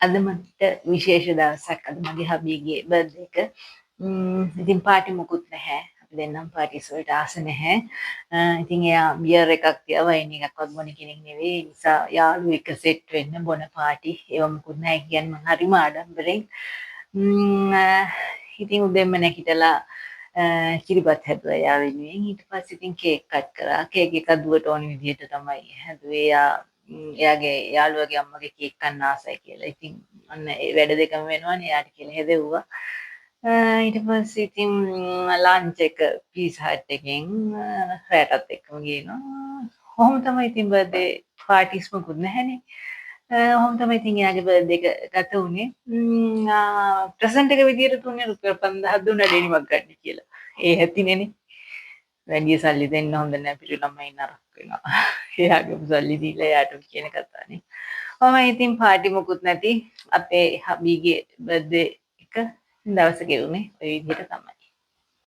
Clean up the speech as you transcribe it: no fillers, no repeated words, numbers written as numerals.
අද මට විශේෂ දවසක්. අද මගේ හබීගේ බර්ත්ඩේ එක. ඉතින් පාටි මොකුත් නැහැ. අපි දෙන්නම් පාටිස් වලට ආස නැහැ. ඉතින් එයා බියර් එකක් තියා වයින් එකක්වත් බොන කෙනෙක් නෙවෙයි. ඒ නිසා යාළුවෝ එක සෙට් වෙන්න බොන පාටි ඒව මොකුත් නැහැ කියන්නේ මම හරිම ආඩම්බරෙන්. ඉතින් උදෙන්ම නැගිටලා කිරිබත් හැදුවා එයා වෙනුවෙන්. ඊට පස්සේ ඉතින් කේක් කට් කරා. කේක් එක දුවට ඕන විදිහට තමයි හැදුවේ. එයාගේ යාළුවගේ අම්මගේ කේක් කන්න ආසයි කියලා. ඉතින් අන්න ඒ වැඩ දෙකම වෙනවනේ එයාට කියලා හැදෙව්වා. ඊට පස්සේ ඉතින් ලන්ච් එක පීසා හට් එකෙන් රෑටත් එක්කම ගේනවා. කොහොම තමයි ඉතින් බර්ත්ඩේ පාටිස් මොකුත් නැහැනේ. ඔහොම තමයි ඉතින් එයාගේ බර්ත්ඩේ එක ගත වුණේ. ප්‍රසන්ට් එක විදියට දුන්නේ රුපියල් 5000 දුන්නා ඩෙනිමක් ගන්න කියලා. ඒ හැතිනේනේ. වැඩි සල්ලි දෙන්න හොඳ නැහැ පිටු ළමයි නරක වෙනවා. එයාගේ සල්ලි දීලා එයාට කියන කතානේ. ඉතින් පාටි මොකුත් නැති අපේ හබීගේ බර්ත්ඩේ එක දවස ගෙවුනේ ඔය විදිහට තමයි.